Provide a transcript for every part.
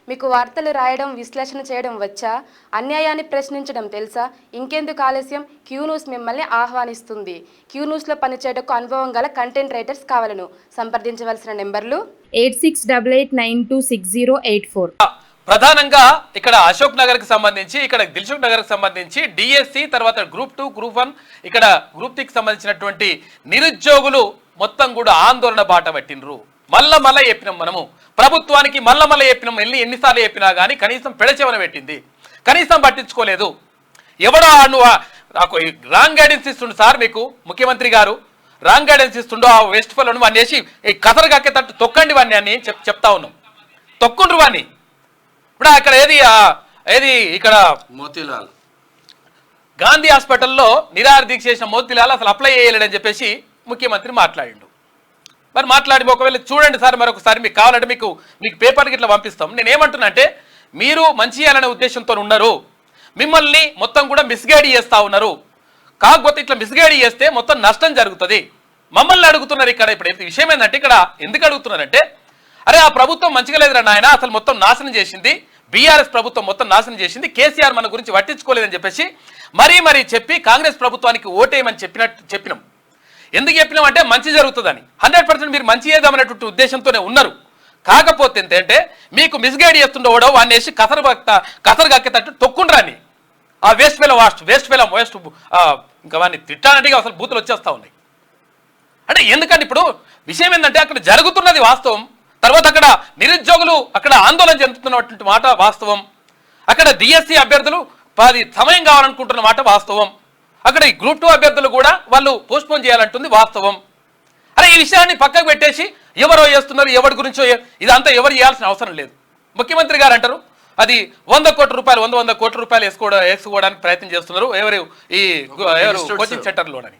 మీకు వార్తలు రాయడం, విశ్లేషణ చేయడం వచ్చా? అన్యాయాన్ని ప్రశ్నించడం తెలుసా? ఇంకెందుకు ఆలస్యం? క్యూ న్యూస్ మిమ్మల్ని ఆహ్వానిస్తుంది. క్యూ న్యూస్లో పనిచేయటకు అనుభవం గల కంటెంట్ రైటర్స్ కావాలను. సంప్రదించవలసిన నెంబర్లు 8688960884. ప్రధానంగా ఇక్కడ అశోక్ నగర్ కి సంబంధించి, ఇక్కడ దిల్సుఖ్ నగర్ కి సంబంధించి డిఎస్సి, తర్వాత గ్రూప్ 2, గ్రూప్ 1, ఇక్కడ గ్రూప్ 3 కి సంబంధించినటువంటి నిరుద్యోగులు మొత్తం కూడా ఆందోళన బాట పట్టినరు. మళ్ళా చెప్పినాం మనము ప్రభుత్వానికి, మళ్ళా చెప్పినాం. ఎన్నిసార్లు చెప్పినా కానీ కనీసం పెడచెవన పెట్టింది, కనీసం పట్టించుకోలేదు. ఎవడో నాకు రాంగ్ గైడెన్స్ ఇస్తుండు సార్, మీకు ముఖ్యమంత్రి గారు రాంగ్ గైడెన్స్ ఇస్తుండో ఆ వెస్ట్ ఫెలోను వాడిని వేసి ఈ కథలు కక్కేటట్టు తొక్కండి వాడిని అని చెప్తా ఉన్నాం. తొక్కుండ్రు వాడిని. ఇప్పుడు అక్కడ ఏది ఇక్కడ మోతీలాల్ గాంధీ హాస్పిటల్లో నిరాహార దీక్ష చేసిన మోతీలాల్ అసలు అప్లై చేయలేడని చెప్పేసి ముఖ్యమంత్రి మాట్లాడిండు. మరి మాట్లాడి ఒకవేళ చూడండి సార్, మరొకసారి మీకు కావాలంటే మీకు పేపర్కి ఇట్లా పంపిస్తాం. నేనేమంటున్నా అంటే, మీరు మంచి చేయాలనే ఉద్దేశంతో ఉన్నారు, మిమ్మల్ని మొత్తం కూడా మిస్గైడ్ చేస్తూ ఉన్నారు. కాకపోతే ఇట్లా మిస్గైడ్ చేస్తే మొత్తం నష్టం జరుగుతుంది. మమ్మల్ని అడుగుతున్నారు ఇక్కడ. ఇప్పుడు విషయం ఏంటంటే, ఇక్కడ ఎందుకు అడుగుతున్నారంటే, అరే ఆ ప్రభుత్వం మంచిగా లేదురా నాయన, అసలు మొత్తం నాశనం చేసింది, బీఆర్ఎస్ ప్రభుత్వం మొత్తం నాశనం చేసింది, కేసీఆర్ మన గురించి పట్టించుకోలేదని చెప్పేసి మరీ చెప్పి కాంగ్రెస్ ప్రభుత్వానికి ఓటేయమని చెప్పినాం. ఎందుకు చెప్పినాం అంటే మంచి జరుగుతుందని. 100% మీరు మంచి చేద్దామనేటువంటి ఉద్దేశంతోనే ఉన్నారు. కాకపోతే ఏంటంటే, మీకు మిస్గైడ్ చేస్తుండేవాడో వాడిని వేసి కసరు కక్కేటట్టు తొక్కుండ్రాని. ఆ వేస్ట్ ఇంకా వాడిని తిట్టానంటే అసలు బూతులు వచ్చేస్తా ఉన్నాయి. అంటే ఎందుకంటే ఇప్పుడు విషయం ఏంటంటే, అక్కడ జరుగుతున్నది వాస్తవం, తర్వాత అక్కడ నిరుద్యోగులు అక్కడ ఆందోళన చెందుతున్నటువంటి మాట వాస్తవం, అక్కడ డిఎస్సి అభ్యర్థులు 10 సమయం కావాలనుకుంటున్న మాట వాస్తవం, అక్కడ ఈ గ్రూప్ 2 అభ్యర్థులు కూడా వాళ్ళు పోస్ట్పోన్ చేయాలంటుంది వాస్తవం. అరే ఈ విషయాన్ని పక్కకు పెట్టేసి ఎవరో చేస్తున్నారు, ఎవరి గురించో, ఇదంతా ఎవరు చేయాల్సిన అవసరం లేదు. ముఖ్యమంత్రి గారు అంటారు అది 100 కోట్ల రూపాయలు వేసుకోవడానికి ప్రయత్నం చేస్తున్నారు ఎవరు కోచింగ్ సెంటర్లోనని.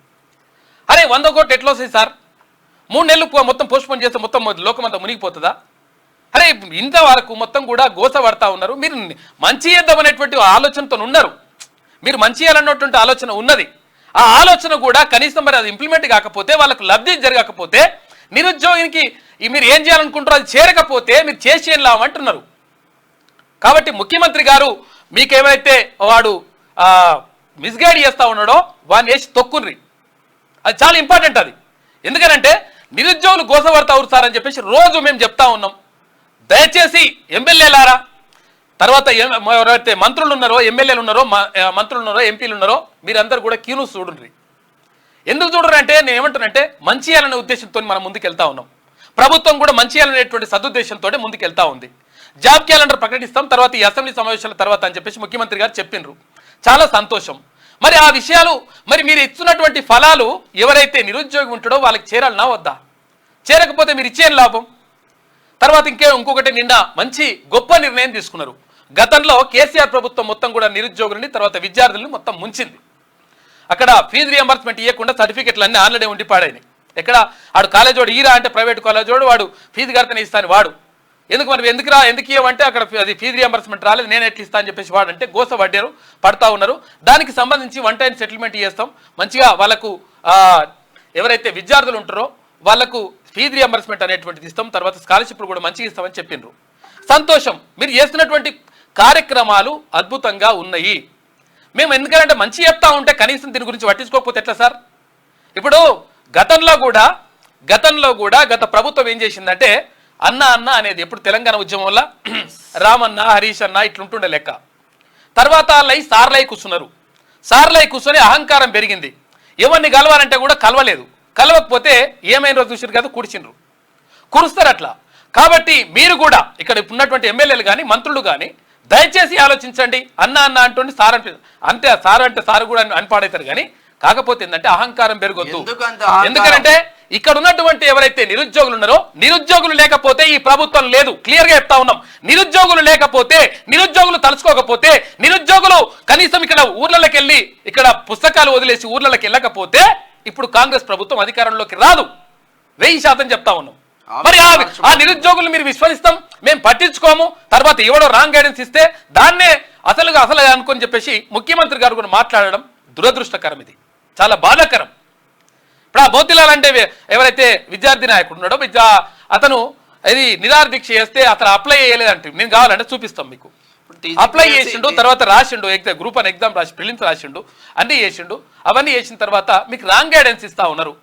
అరే 100 కోట్లు ఎట్లా వస్తుంది సార్? 3 నెలలు మొత్తం పోస్ట్పోన్ చేస్తే మొత్తం లోకమంతా మునిగిపోతుందా? అరే ఇంతవరకు మొత్తం కూడా గోస పడతా ఉన్నారు. మీరు మంచి చేద్దామనేటువంటి ఆలోచనతో ఉన్నారు, మీరు మంచి చేయాలన్నటువంటి ఆలోచన ఉన్నది. ఆ ఆలోచన కూడా కనీసం మరి అది ఇంప్లిమెంట్ కాకపోతే, వాళ్ళకు లబ్ధి జరగకపోతే, నిరుద్యోగికి మీరు ఏం చేయాలనుకుంటారో అది చేరకపోతే మీరు చేసి ఏం లాభమంటున్నారు. కాబట్టి ముఖ్యమంత్రి గారు మీకేమైతే వాడు మిస్గైడ్ చేస్తూ ఉన్నాడో వాడిని వేసి తొక్కుర్రి. అది చాలా ఇంపార్టెంట్. అది ఎందుకనంటే నిరుద్యోగులు గోసపడతారు సార్ అని చెప్పేసి రోజు మేము చెప్తా ఉన్నాం. దయచేసి ఎమ్మెల్యేలారా, తర్వాత ఎవరైతే మంత్రులు ఉన్నారో, ఎమ్మెల్యేలు ఉన్నారో, మంత్రులు ఉన్నారో, ఎంపీలు ఉన్నారో, మీరందరూ కూడా క్యూ న్యూస్ చూడండి. ఎందుకు చూడరు అంటే, నేను ఏమంటున్నానంటే మంచి చేయాలనే ఉద్దేశంతో మనం ముందుకెళ్తా ఉన్నాం. ప్రభుత్వం కూడా మంచి చేయాలనేటువంటి సదుద్దేశంతో ముందుకెళ్తా ఉంది. జాబ్ క్యాలెండర్ ప్రకటిస్తాం తర్వాత ఈ అసెంబ్లీ సమావేశాల తర్వాత అని చెప్పేసి ముఖ్యమంత్రి గారు చెప్పిండ్రు. చాలా సంతోషం. మరి ఆ విషయాలు, మరి మీరు ఇస్తున్నటువంటి ఫలాలు ఎవరైతే నిరుద్యోగి ఉంటాడో వాళ్ళకి చేరాలనా వద్దా? చేరకపోతే మీరు ఇచ్చేం లాభం? తర్వాత ఇంకొకటి నిన్న మంచి గొప్ప నిర్ణయం తీసుకున్నారు. గతంలో కేసీఆర్ ప్రభుత్వం మొత్తం కూడా నిరుద్యోగులని, తర్వాత విద్యార్థులని మొత్తం ముంచింది. అక్కడ ఫీజు రియంబర్స్మెంట్ ఇవ్వకుండా సర్టిఫికెట్లు అన్నీ ఆన్లైన్ ఉండిపాడాయి. ఎక్కడ ఆడు కాలేజోడు ఈరా అంటే ప్రైవేట్ కాలేజోడు వాడు ఫీజు కడితేనే ఇస్తాను వాడు. ఎందుకు ఇవ్వమంటే అక్కడ అది ఫీజు రియంబర్స్మెంట్ రాలేదు, నేను ఎట్లా ఇస్తా అని చెప్పేసి వాడంటే గోస పడతా ఉన్నారు. దానికి సంబంధించి 1 టైం సెటిల్మెంట్ చేస్తాం, మంచిగా వాళ్ళకు ఎవరైతే విద్యార్థులు ఉంటారో వాళ్ళకు ఫీజు రియంబర్స్మెంట్ అనేటువంటిది ఇస్తాం, తర్వాత స్కాలర్షిప్లు కూడా మంచిగా ఇస్తామని చెప్పిండ్రు. సంతోషం. మీరు చేస్తున్నటువంటి కార్యక్రమాలు అద్భుతంగా ఉన్నాయి. మేము ఎందుకంటే మంచి చెప్తా ఉంటే కనీసం దీని గురించి పట్టించుకోకపోతే ఎట్లా సార్? ఇప్పుడు గతంలో కూడా గత ప్రభుత్వం ఏం చేసిందంటే, అన్న అనేది ఎప్పుడు తెలంగాణ ఉద్యమం వల్ల రామన్న, హరీష్ అన్న ఇట్లుంటుండే లెక్క. తర్వాత సార్లై కూర్చుని అహంకారం పెరిగింది. ఎవరిని కలవాలంటే కూడా కలవలేదు. కలవకపోతే ఏమైనా రోజు చూసారు కదా, కురుస్తారు అట్లా. కాబట్టి మీరు కూడా ఇక్కడ ఉన్నటువంటి ఎమ్మెల్యేలు కానీ, మంత్రులు కానీ దయచేసి ఆలోచించండి. అన్న అంటుండి సార్ అంటే సార్ కూడా అనిపాడవుతారు. కానీ కాకపోతే ఏంటంటే అహంకారం పెరగొద్దు. ఎందుకంటే ఇక్కడ ఉన్నటువంటి ఎవరైతే నిరుద్యోగులు ఉన్నారో, నిరుద్యోగులు లేకపోతే ఈ ప్రభుత్వం లేదు. క్లియర్గా చెప్తా ఉన్నాం. నిరుద్యోగులు లేకపోతే, నిరుద్యోగులు తలుచుకోకపోతే, నిరుద్యోగులు కనీసం ఇక్కడ ఊర్లలోకి వెళ్ళి ఇక్కడ పుస్తకాలు వదిలేసి ఊర్లలోకి వెళ్ళకపోతే ఇప్పుడు కాంగ్రెస్ ప్రభుత్వం అధికారంలోకి రాదు. 1000% చెప్తా ఉన్నాం. మరి ఆ నిరుద్యోగులు మీరు విశ్వసిస్తాం, మేము పట్టించుకోము, తర్వాత ఎవడో రాంగ్ గైడెన్స్ ఇస్తే దాన్నే అసలు అనుకొని చెప్పేసి ముఖ్యమంత్రి గారు కూడా మాట్లాడడం దురదృష్టకరం. ఇది చాలా బాధాకరం. ఇప్పుడు ఆ మోతీలాల్ అంటే ఎవరైతే విద్యార్థి నాయకుడు ఉన్నాడో అతను అది నిరాహార దీక్ష చేస్తే అతను అప్లై చేయలేదంటే నేను కావాలంటే చూపిస్తాం మీకు. అప్లై చేసిండు, తర్వాత రాసిండు, గ్రూప్ 1 ఎగ్జామ్ రాసి ప్రిలిమ్స్ రాసిండు, అన్నీ చేసిండు. అవన్నీ చేసిన తర్వాత మీకు రాంగ్ గైడెన్స్ ఇస్తా ఉన్నారు.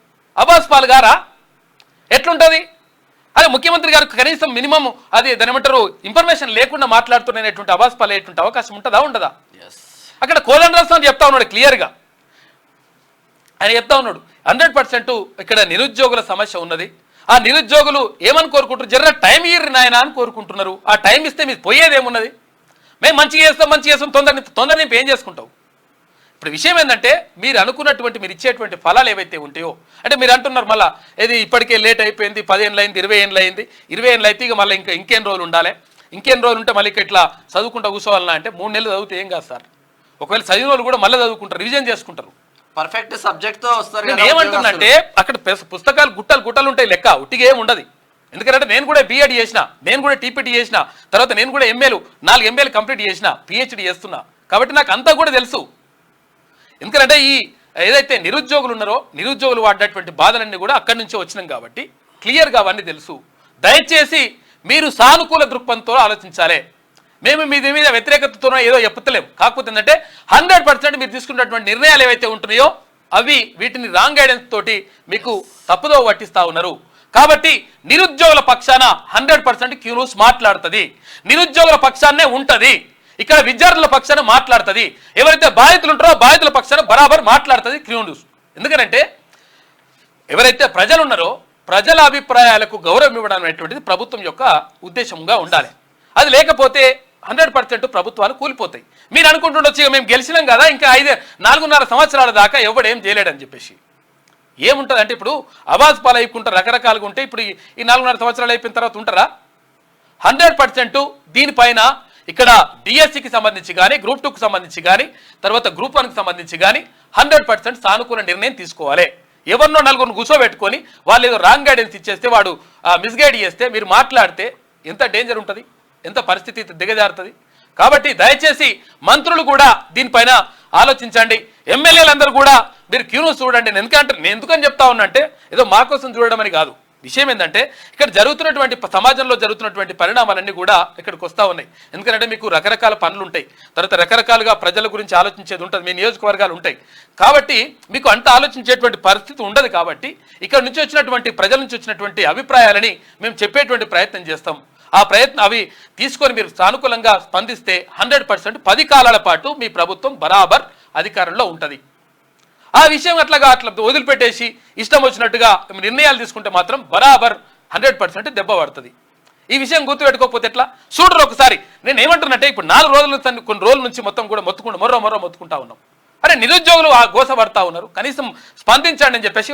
అబ్బాస్ పాల్ గారా ఎట్లుంటుంది? అదే ముఖ్యమంత్రి గారు కనీసం మినిమం అది దాని ఏమంటారు ఇన్ఫర్మేషన్ లేకుండా మాట్లాడుతున్నటువంటి అబ్బాస్ పాల్ ఎటువంటి అవకాశం ఉంటుందా ఉండదా? అక్కడ కోదండరామ్ చెప్తా ఉన్నాడు క్లియర్గా. ఆయన చెప్తా ఉన్నాడు 100% ఇక్కడ నిరుద్యోగుల సమస్య ఉన్నది. ఆ నిరుద్యోగులు ఏమని కోరుకుంటారు? జర్ర టైం ఇయ్యరు నాయన అని కోరుకుంటున్నారు. ఆ టైం ఇస్తే మీకు పోయేది ఏమున్నది? మేము మంచిగా చేస్తాం తొందర నింపు ఏం చేసుకుంటావు? ఇప్పుడు విషయం ఏంటంటే మీరు అనుకున్నటువంటి మీరు ఇచ్చేటువంటి ఫలాలు ఏవైతే ఉంటాయో, అంటే మీరు అంటున్నారు మళ్ళీ ఇది ఇప్పటికే లేట్ అయిపోయింది, 10 ఏళ్ళు అయింది, 20 ఏళ్ళు అయింది, 20 ఏళ్ళు అయితే ఇక మళ్ళీ ఇంకెన్ని రోజులు ఉండాలి, ఇంకెన్ని రోజులు ఉంటే మళ్ళీ ఇట్లా చదువుకుంటా కూర్చోవాలన్నా అంటే 3 నెలలు చదివితే ఏం కాదు సార్. ఒకవేళ చదివిన వాళ్ళు కూడా మళ్ళీ చదువుకుంటారు, రివిజన్ చేసుకుంటారు. పర్ఫెక్ట్ సబ్జెక్ట్ తో వస్తారు. నేను ఏమంటున్నానంటే అక్కడ పుస్తకాలు గుట్టలు ఉంటాయి, లెక్క ఉట్టిగా ఏమి ఉండదు. ఎందుకంటే నేను కూడా బీఎడ్ చేసిన, నేను కూడా టీపీటీ చేసిన, తర్వాత నేను కూడా 4 ఎంఏలు కంప్లీట్ చేసిన, పిహెచ్డి చేస్తున్నా. కాబట్టి నాకు అంతా కూడా తెలుసు. ఎందుకంటే ఈ ఏదైతే నిరుద్యోగులు ఉన్నారో నిరుద్యోగులు వాడినటువంటి బాధలన్నీ కూడా అక్కడి నుంచే వచ్చినాం కాబట్టి క్లియర్గా అవన్నీ తెలుసు. దయచేసి మీరు సానుకూల దృక్పథంతో ఆలోచించాలి. మేము మీ మీద వ్యతిరేకతతోనో ఏదో చెప్తలేము. కాకపోతే ఏంటంటే 100% మీరు తీసుకున్నటువంటి నిర్ణయాలు ఏవైతే ఉంటున్నాయో అవి వీటిని రాంగ్ గైడెన్స్ తోటి మీకు తప్పుదో పట్టిస్తా ఉన్నారు. కాబట్టి నిరుద్యోగుల పక్షాన 100% క్యూ న్యూస్ మాట్లాడుతుంది, నిరుద్యోగుల పక్షాన్నే ఉంటుంది. ఇక్కడ విద్యార్థుల పక్షాన మాట్లాడుతుంది. ఎవరైతే బాధితులు ఉంటారో బాధితుల పక్షాన బరాబర్ మాట్లాడుతుంది క్యూ న్యూస్. ఎందుకంటే ఎవరైతే ప్రజలు ఉన్నారో ప్రజల అభిప్రాయాలకు గౌరవం ఇవ్వడం అనేటువంటిది ప్రభుత్వం యొక్క ఉద్దేశంగా ఉండాలి. అది లేకపోతే 100% ప్రభుత్వాలు కూలిపోతాయి. మీరు అనుకుంటుండొచ్చు ఇక మేము గెలిచినాం కదా ఇంకా 4.5 సంవత్సరాల దాకా ఎవడేం చేయలేడని చెప్పేసి. ఏముంటుంది అంటే ఇప్పుడు అవాజ్ పాలు అయిపోతుంటారు, రకరకాలుగా ఉంటాయి. ఇప్పుడు ఈ 4.5 సంవత్సరాలు అయిపోయిన తర్వాత ఉంటారా? 100% దీనిపైన ఇక్కడ డిఎస్సికి సంబంధించి కానీ, గ్రూప్ 2కి సంబంధించి కానీ, తర్వాత గ్రూప్ 1కి సంబంధించి కానీ 100% సానుకూల నిర్ణయం తీసుకోవాలి. ఎవరినో 4 కూర్చోబెట్టుకొని వాళ్ళు ఏదో రాంగ్ గైడెన్స్ ఇచ్చేస్తే, వాడు మిస్గైడ్ చేస్తే మీరు మాట్లాడితే ఎంత డేంజర్ ఉంటుంది, ఎంత పరిస్థితి దిగజారుతుంది. కాబట్టి దయచేసి మంత్రులు కూడా దీనిపైన ఆలోచించండి. ఎమ్మెల్యేలందరూ కూడా మీరు క్యూను చూడండి. నేను ఎందుకని చెప్తా ఉన్నా అంటే ఏదో మా కోసం చూడడం అని కాదు. విషయం ఏంటంటే ఇక్కడ జరుగుతున్నటువంటి సమాజంలో జరుగుతున్నటువంటి పరిణామాలన్నీ కూడా ఇక్కడికి వస్తూ ఉన్నాయి. ఎందుకంటే మీకు రకరకాల పనులు ఉంటాయి, తర్వాత రకరకాలుగా ప్రజల గురించి ఆలోచించేది ఉంటుంది, మీ నియోజకవర్గాలు ఉంటాయి. కాబట్టి మీకు అంత ఆలోచించేటువంటి పరిస్థితి ఉండదు. కాబట్టి ఇక్కడ నుంచి వచ్చినటువంటి ప్రజల నుంచి వచ్చినటువంటి అభిప్రాయాలని మేము చెప్పేటువంటి ప్రయత్నం చేస్తాం. ఆ ప్రయత్నం అవి తీసుకొని మీరు సానుకూలంగా స్పందిస్తే 100% 10 కాలాల పాటు మీ ప్రభుత్వం బరాబర్ అధికారంలో ఉంటుంది. ఆ విషయం అట్లా వదిలిపెట్టేసి ఇష్టం వచ్చినట్టుగా నిర్ణయాలు తీసుకుంటే మాత్రం బరాబర్ 100% దెబ్బ పడుతుంది. ఈ విషయం గుర్తుపెట్టుకోకపోతే ఎట్లా? చూడరు ఒకసారి. నేను ఏమంటున్నట్టే ఇప్పుడు 4 రోజుల కొన్ని రోజుల నుంచి మొత్తం కూడా మొత్తుకుంటా ఉన్నాం. అరే నిరుద్యోగులు ఆ గోస పడతా ఉన్నారు, కనీసం స్పందించండి అని చెప్పేసి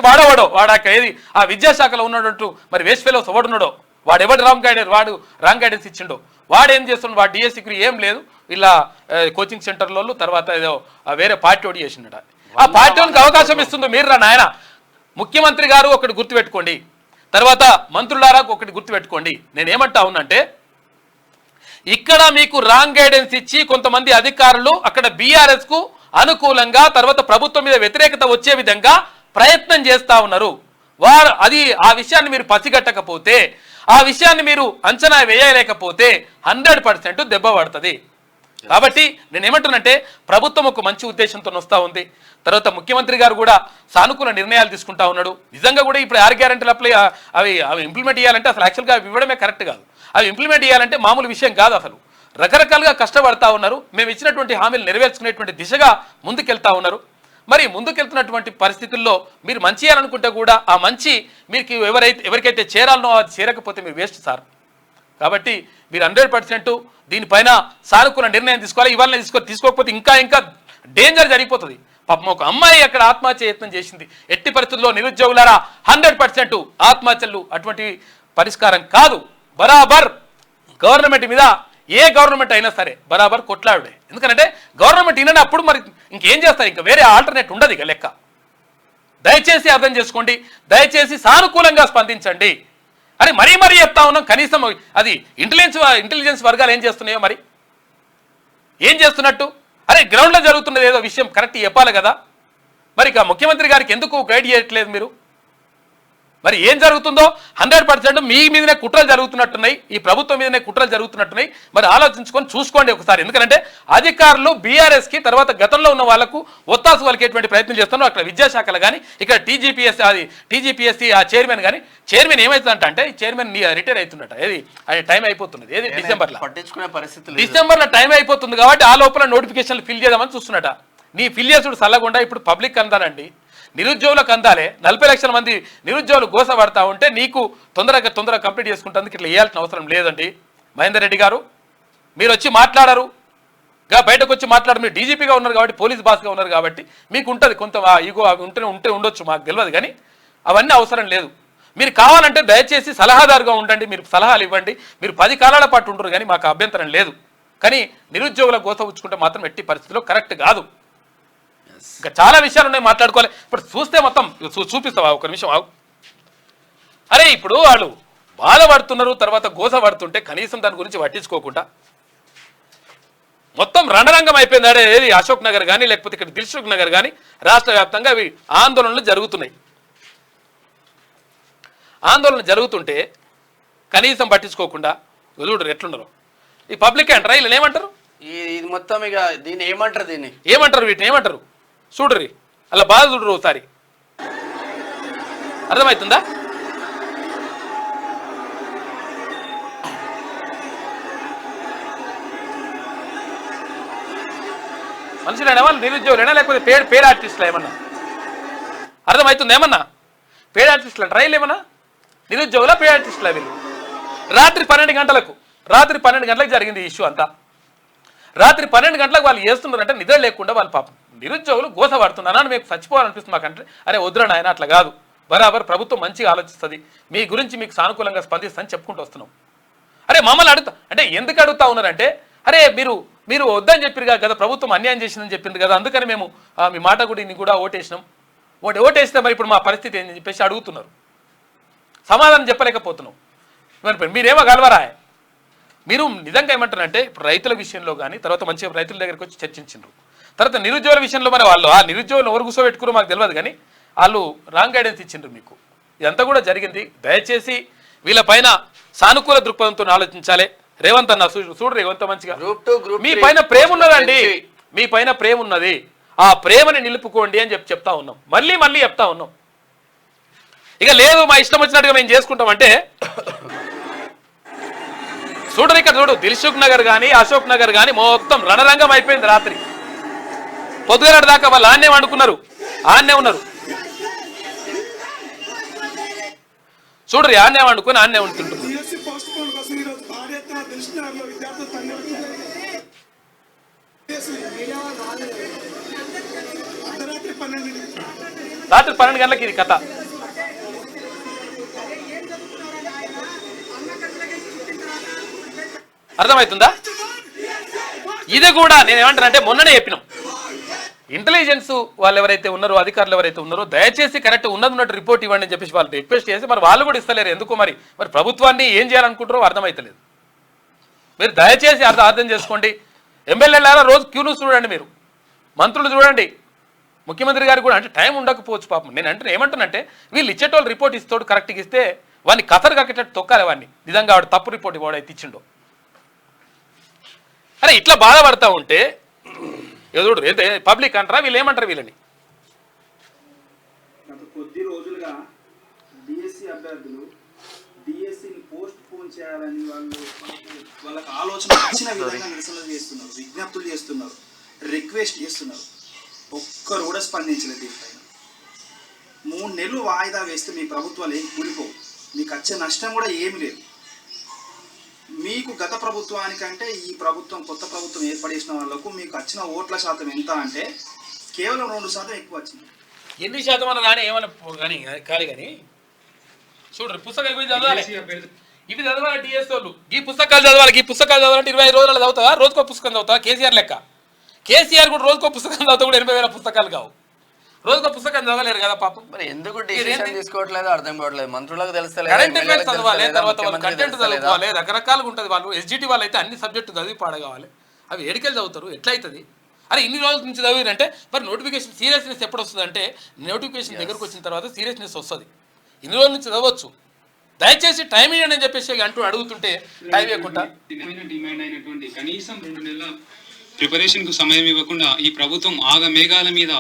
వాడాక ఏది ఆ విద్యాశాఖలో ఉన్నట్టు మరి వేస్ట్ ఫెలోస్ ఎవడున్నాడో వాడు రాంగ్ గైడెన్స్ ఇచ్చిండో వాడు ఏం చేస్తున్నాడు? వాడు డిఎస్సికి ఏం లేదు, ఇలా కోచింగ్ సెంటర్లలో తర్వాత ఏదో వేరే పార్టీ ఒకటి చేసిండట. ఆ పార్టీకి అవకాశం ఇస్తుందో మీరు రా నాయన. ముఖ్యమంత్రి గారు ఒకటి గుర్తుపెట్టుకోండి, తర్వాత మంత్రులారా ఒకటి గుర్తుపెట్టుకోండి. నేనేమంటా ఉన్నంటే ఇక్కడ మీకు రాంగ్ గైడెన్స్ ఇచ్చి కొంతమంది అధికారులు అక్కడ బీఆర్ఎస్ కు అనుకూలంగా తర్వాత ప్రభుత్వం మీద వ్యతిరేకత వచ్చే విధంగా ప్రయత్నం చేస్తా ఉన్నారు. ఆ విషయాన్ని మీరు పసిగట్టకపోతే, ఆ విషయాన్ని మీరు అంచనా వేయలేకపోతే 100% దెబ్బ పడుతుంది. కాబట్టి నేను ఏమంటున్నంటే ప్రభుత్వం ఒక మంచి ఉద్దేశంతో వస్తూ ఉంది. తర్వాత ముఖ్యమంత్రి గారు కూడా సానుకూల నిర్ణయాలు తీసుకుంటా ఉన్నాడు. నిజంగా కూడా ఇప్పుడు 6 గ్యారెంటీలు అవి ఇంప్లిమెంట్ చేయాలంటే అసలు యాక్చువల్గా అవి ఇవ్వడమే కరెక్ట్ కాదు. అవి ఇంప్లిమెంట్ చేయాలంటే మామూలు విషయం కాదు. అసలు రకరకాలుగా కష్టపడతా ఉన్నారు. మేము ఇచ్చినటువంటి హామీలు నెరవేర్చుకునేటువంటి దిశగా ముందుకెళ్తా ఉన్నారు. మరి ముందుకెళ్తున్నటువంటి పరిస్థితుల్లో మీరు మంచి చేయాలనుకుంటే కూడా ఆ మంచి మీకు ఎవరికైతే చేరాలనో అది చేరకపోతే మీరు వేస్ట్ సార్. కాబట్టి మీరు 100% దీనిపైన సానుకూల నిర్ణయం తీసుకోవాలి. ఇవాళ తీసుకోకపోతే ఇంకా డేంజర్ జరిగిపోతుంది. పాపం ఒక అమ్మాయి అక్కడ ఆత్మహత్య యత్నం చేసింది. ఎట్టి పరిస్థితుల్లో నిరుద్యోగులారా 100% ఆత్మహత్యలు అటువంటి పరిష్కారం కాదు. బరాబర్ గవర్నమెంట్ మీద ఏ గవర్నమెంట్ అయినా సరే బరాబర్ కొట్లాడే. ఎందుకంటే గవర్నమెంట్ ఇన్నప్పుడు మరి ఇంకేం చేస్తారు? ఇంకా వేరే ఆల్టర్నేట్ ఉండదు ఇక లెక్క. దయచేసి అర్థం చేసుకోండి, దయచేసి సానుకూలంగా స్పందించండి అని మరీ చెప్తా ఉన్నాం. కనీసం అది ఇంటెలిజెన్స్ వర్గాలు ఏం చేస్తున్నాయో మరి ఏం చేస్తున్నట్టు? అరే గ్రౌండ్లో జరుగుతున్నది ఏదో విషయం కరెక్ట్ చెప్పాలి కదా. మరి ఇక ముఖ్యమంత్రి గారికి ఎందుకు గైడ్ చేయట్లేదు మీరు? మరి ఏం జరుగుతుందో 100% మీ మీదనే కుట్రలు జరుగుతున్నట్టున్నాయి, ఈ ప్రభుత్వం మీదనే కుట్రలు జరుగుతున్నట్టున్నాయి. మరి ఆలోచించుకొని చూసుకోండి ఒకసారి. ఎందుకంటే అధికారులు బీఆర్ఎస్కి తర్వాత గతంలో ఉన్న వాళ్ళకు ఒత్తాసు వలికేటువంటి ప్రయత్నం చేస్తున్నారు. అక్కడ విద్యాశాఖలు కానీ ఇక్కడ టీజీపీఎస్సీ ఆ చైర్మన్ కానీ, చైర్మన్ ఏమవుతుందంట అంటే ఈ చైర్మన్ రిటైర్ అవుతుందట. ఏది అది టైం అయిపోతున్నది, ఏది డిసెంబర్లో పట్టించుకునే పరిస్థితి డిసెంబర్లో టైం అయిపోతుంది కాబట్టి ఆ లోపల నోటిఫికేషన్లు ఫిల్ చేద్దామని చూస్తున్నట. నీ ఫిల్ చేసుడు చల్లకుండా ఇప్పుడు పబ్లిక్ అందాలండి, నిరుద్యోగులకు అందాలే. 40 లక్షల మంది నిరుద్యోగులు గోసపడతా ఉంటే నీకు తొందరగా కంప్లీట్ చేసుకుంటేందుకు ఇట్లా వేయాల్సిన అవసరం లేదండి. మహేందర్ రెడ్డి గారు మీరు వచ్చి మాట్లాడారు, బయటకు వచ్చి మాట్లాడారు. మీరు డీజీపీగా ఉన్నారు కాబట్టి, పోలీస్ బాస్గా ఉన్నారు కాబట్టి మీకు ఉంటుంది కొంత ఈగో ఉంటే ఉండొచ్చు, మాకు తెలియదు. కానీ అవన్నీ అవసరం లేదు. మీరు కావాలంటే దయచేసి సలహాదారుగా ఉండండి, మీరు సలహాలు ఇవ్వండి, మీరు 10 కాలాల పాటు ఉంటారు కానీ మాకు అభ్యంతరం లేదు. కానీ నిరుద్యోగుల గోస ఉంచుకుంటే మాత్రం ఎట్టి పరిస్థితిలో కరెక్ట్ కాదు. ఇంకా చాలా విషయాలు ఉన్నాయి మాట్లాడుకోవాలి. ఇప్పుడు చూస్తే మొత్తం చూపిస్తావా ఒక నిమిషం ఆగు. అరే ఇప్పుడు వాళ్ళు బాధపడుతున్నారు, తర్వాత గోస పడుతుంటే కనీసం దాని గురించి పట్టించుకోకుండా మొత్తం రణరంగం అయిపోయింది. అడే ఏది అశోక్ నగర్ కానీ లేకపోతే ఇక్కడ దిల్సుఖ్ నగర్ కానీ రాష్ట్ర వ్యాప్తంగా అవి ఆందోళనలు జరుగుతున్నాయి. ఆందోళన జరుగుతుంటే కనీసం పట్టించుకోకుండా చూడరు ఎట్లున్నారు ఈ పబ్లిక్ అంటారా, వీళ్ళని ఏమంటారు? ఇది మొత్తం ఇక దీన్ని ఏమంటారు, ఏమంటారు వీటిని ఏమంటారు చూడరి, అలా బాధ చూడరు ఒకసారి. అర్థమవుతుందా? మనుషులైనా వాళ్ళు నిరుద్యోగులైనా లేకపోతే పేడ్ ఆర్టిస్టులు ఏమన్నా? అర్థమవుతుంది ఏమన్నా? పేడ్ ఆర్టిస్టులు అంటారా వీళ్ళు ఏమన్నా? నిరుద్యోగుల పేడ్ ఆర్టిస్టులు వీళ్ళు. రాత్రి 12 గంటలకు జరిగింది ఈ ఇష్యూ అంతా. రాత్రి 12 గంటలకు వాళ్ళు చేస్తున్నారంటే నిద్ర లేకుండా వాళ్ళు పాపం నిరుద్యోగులు గోస పడుతున్నారని మీకు చచ్చిపోవాలనిపిస్తుంది మాకంటే. అరే వద్దురా నాయన అట్లా కాదు, బరాబర్ ప్రభుత్వం మంచిగా ఆలోచిస్తుంది, మీ గురించి మీకు సానుకూలంగా స్పందిస్తుందని చెప్పుకుంటూ వస్తున్నాం. అరే మమ్మల్ని అడుగుతా అంటే ఎందుకు అడుగుతా ఉన్నారంటే, అరే మీరు వద్దని చెప్పారు కదా, ప్రభుత్వం అన్యాయం చేసిందని చెప్పింది కదా, అందుకని మేము మీ మాట కూడా ఓటేసినాం. ఓటేస్తే మరి ఇప్పుడు మా పరిస్థితి ఏంటని చెప్పేసి అడుగుతున్నారు. సమాధానం చెప్పలేకపోతున్నాం. మీరేమో గలవరా? మీరు నిజంగా ఏమంటారంటే ఇప్పుడు రైతుల విషయంలో కానీ తర్వాత మంచిగా రైతుల దగ్గరికి వచ్చి చర్చించారు. తర్వాత నిరుద్యోగుల విషయంలో మరి వాళ్ళు ఆ నిరుద్యోగులు ఎవరు కూర్చోబెట్టుకున్నారో మాకు తెలియదు కానీ వాళ్ళు రాంగ్ గైడెన్స్ ఇచ్చిండ్రు మీకు. ఇదంతా కూడా జరిగింది. దయచేసి వీళ్ళపైన సానుకూల దృక్పథంతో ఆలోచించాలి. రేవంత్ అన్న చూడు రేవంత్ మంచిగా మీ పైన ప్రేమ ఉన్నదండి, మీ పైన ప్రేమ ఉన్నది, ఆ ప్రేమని నిలుపుకోండి అని చెప్తా ఉన్నాం, మళ్ళీ చెప్తా ఉన్నాం. ఇక లేదు మా ఇష్టం వచ్చినట్టుగా మేము చేసుకుంటామంటే చూడరు. ఇక్కడ చూడు దిల్సుఖ్ నగర్ కానీ అశోక్ నగర్ కానీ మొత్తం రణరంగం అయిపోయింది. రాత్రి పొద్దుగల దాకా వాళ్ళు ఆన్నే వండుకున్నారు, ఆన్నే ఉన్నారు. చూడరు ఆన్నే వండుకొని ఆన్నే వండుకుంటున్నారు. రాత్రి 12 గంటలకి ఇది కథ. అర్థమవుతుందా? ఇది కూడా నేను ఏమంటానంటే మొన్ననే చెప్పినాం, ఇంటెలిజెన్స్ వాళ్ళు ఎవరైతే ఉన్నారో అధికారులు ఎవరైతే ఉన్నారో దయచేసి కరెక్ట్ ఉన్నట్టు రిపోర్ట్ ఇవ్వండి అని చెప్పేసి వాళ్ళు రిక్వెస్ట్ చేసి మరి వాళ్ళు కూడా ఇస్తలేరు. ఎందుకు మరి ప్రభుత్వాన్ని ఏం చేయాలనుకుంటారో అర్థమవుతలేదు. మీరు దయచేసి అర్థం చేసుకోండి. ఎమ్మెల్యేలారా రోజు క్యూను చూడండి, మీరు మంత్రులు చూడండి, ముఖ్యమంత్రి గారు కూడా అంటే టైం ఉండకపోవచ్చు పాపం. నేను ఏమంటానంటే వీళ్ళు ఇచ్చేటోళ్ళు రిపోర్ట్ ఇస్తాడు కరెక్ట్గా ఇస్తే వాడిని కసరు కక్కేటట్టు తొక్కాలి వాడిని. నిజంగా వాడు తప్పు రిపోర్ట్ ఇవ్వడైతే ఇచ్చిండో. అరే ఇట్లా బాధపడతా ఉంటే ఎదుడు ఏంటే పబ్లిక్ అంటారా వీళ్ళు ఏమంటారు వీళ్ళని? గత కొద్ది రోజులుగా డిఎస్సి అభ్యర్థులు డిఎస్సిని పోస్ట్ పోన్ చేయాలని వాళ్ళకి ఆలోచన వచ్చిన విధంగా నిరసనలు చేస్తున్నారు, విజ్ఞప్తులు చేస్తున్నారు, రిక్వెస్ట్ చేస్తున్నారు. ఒక్కరు కూడా స్పందించలేదు దీనిపైన. 3 నెలలు వాయిదా వేస్తే మీ ప్రభుత్వాలు ఏం కూలిపోవు, మీకు వచ్చే నష్టం కూడా ఏమి లేదు. మీకు గత ప్రభుత్వానికంటే ఈ ప్రభుత్వం కొత్త ప్రభుత్వం ఏర్పడేసిన వాళ్ళకు మీకు వచ్చిన ఓట్ల శాతం ఎంత అంటే కేవలం 2% ఎక్కువ వచ్చింది. ఎన్ని శాతం అన్న కానీ ఏమన్నా కానీ కాదు. కానీ చూడరు పుస్తకం ఇవి చదవాలి, ఇవి చదవాలి డిఎస్ వాళ్ళు. ఈ పుస్తకాలు చదవాలి, ఈ పుస్తకాలు చదవాలంటే 25 రోజులు చదువుతావా? రోజుకో పుస్తకం చదువుతావా? కేసీఆర్ లెక్క. కేసీఆర్ కూడా రోజుకో పుస్తకం చదువుతా కూడా 80,000 పుస్తకాలు కావు. రోజుకో పుస్తకం చదవలేరు కదా పాపం. మరి ఎందుకు డిసిషన్ తీసుకోవట్లేదు అర్థం కావట్లేదు. మంత్రులకు తెలుస్తలేదు, కరెంట్ అఫైర్స్ చదవాలి, తర్వాత వాళ్ళు కంటెంట్ చదువుకోవాలి, రకరకాలుగా ఉంటుంది. వాళ్ళు ఎస్జిటి వాళ్ళు అయితే అన్ని సబ్జెక్టు చదివి పాడగావాలి. అవి ఏడికెళ్ళి చదువుతారు, ఎట్లయితుంది? అరే ఇన్ని రోజుల నుంచి చదివారంటే మరి నోటిఫికేషన్ సీరియస్నెస్ ఎప్పుడు వస్తుంది అంటే నోటిఫికేషన్ దగ్గరకు వచ్చిన తర్వాత సీరియస్నెస్ వస్తుంది. ఇన్ని రోజుల నుంచి చదవచ్చు, దయచేసి టైం ఇవ్వండి అని చెప్పేసి అంటూ అడుగుతుంటే టైం ఇవ్వకుండా డిమాండ్ అయినటువంటి కనీసం 2 నెలల ప్రిపరేషన్కు సమయం ఇవ్వకుండా ఈ ప్రభుత్వం ఆగమేఘాల మీద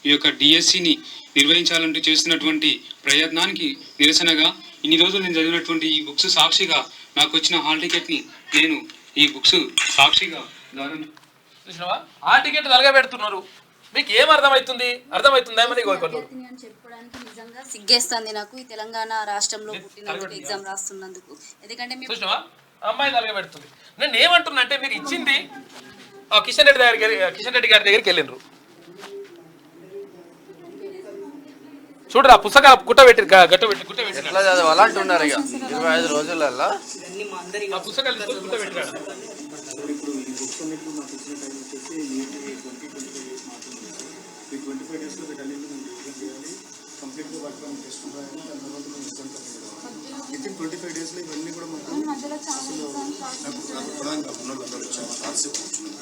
ఈ యొక్క డిఎస్సిని నిర్వహించాలంటూ చేస్తున్నటువంటి ప్రయత్నానికి నిరసనగా ఇన్ని రోజులు నేను చదివినటువంటి ఈ బుక్స్ సాక్షిగా నాకు వచ్చిన హాల్ టికెట్ని నేను ఈ బుక్స్ సాక్షిగా దానం చూసినావా? ఆ టికెట్ తలగబెడుతున్నారు. మీకు ఏం అర్థమవుతుంది? అర్థమవుతుందా? మరి విద్యార్థిని అని చెప్పుకోవడానికి నిజంగా సిగ్గేస్తుంది నాకు, ఈ తెలంగాణ రాష్ట్రంలో పుట్టినందుకు, ఎగ్జామ్ రాస్తున్నందుకు. ఎందుకంటే మేము చూసినావా? అమ్మాయి తలగబెడుతుంది. నేను ఏమంటున్నా అంటే మీరు ఇచ్చింది కిషన్ రెడ్డి గారి దగ్గరికి వెళ్ళిండ్రు. చూడరా పుస్తకాలు గుట్టబెట్టి ఎట్లా చదవాలి అంటున్నారు ఇక 25 రోజులలో ఆ పుస్తకాలు తీసుకొని గుట్టబెట్టాడు. ఇప్పుడు ఈ బుక్స్ అన్నింటిలో మాకు ఇచ్చిన టైం వచ్చేసి 2025 మాత్రమే. ఈ 25 డేస్లో వీటన్నింటినీ మేము రివిజన్ చేయాలి, కంప్లీట్గా వాటి పైన టెస్ట్ రాయాలి, దాని తర్వాత మేము రిజల్ట్ అవ్వాలి. విత్ ఇన్ 25 డేస్లో ఇవన్నీ కూడా మాకు ప్రధానంగా ఉన్నోళ్ళందరూ వచ్చాము, ఆర్సీ కూర్చున్నాం,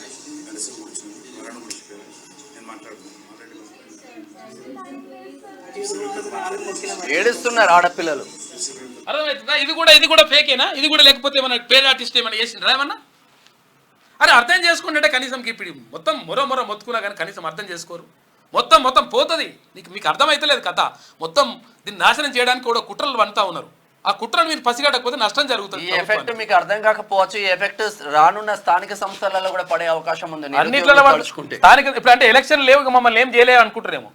కలిసి కూర్చున్నాం, మరణం కూర్చున్నాం, నేను మాట్లాడుతున్నాను ఏడుస్తున్నారు ఆడపిల్లలు. అర్థమవుతుందా? ఇది కూడా ఫేకేనా? ఇది కూడా లేకపోతే మన పేరు ఆర్టిస్ట్ ఏమైనా చేసిండ్రా ఏమన్నా? అరే అర్థం చేసుకుంటే కనీసం ఇప్పుడు మొత్తం మొర మొత్తుకున్నా కానీ కనీసం అర్థం చేసుకోరు. మొత్తం పోతుంది. మీకు అర్థమైతలేదు కథ. మొత్తం దీన్ని నాశనం చేయడానికి కూడా కుట్రలు వండుతా ఉన్నారు. ఆ కుట్రను మీరు పసిగట్టకపోతే నష్టం జరుగుతుంది. ఈ ఎఫెక్ట్ మీకు అర్థం కాకపోవచ్చు. ఈ ఎఫెక్ట్ రానున్న స్థానిక సంస్థలలో కూడా పడే అవకాశం ఉంది. అన్నిట్లలో పడుచుకుంటే స్థానిక ఇప్పుడు అంటే ఎలక్షన్ లేవు, మమ్మల్ని ఏం చేయలేవు అనుకుంటారేమో.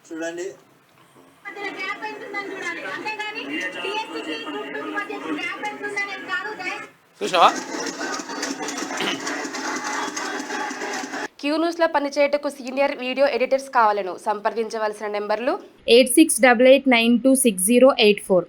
చూడండి చూసావా? క్యూ న్యూస్లో పనిచేయటకు సీనియర్ వీడియో ఎడిటర్స్ కావాలను సంప్రదించవలసిన నెంబర్లు 8688926084.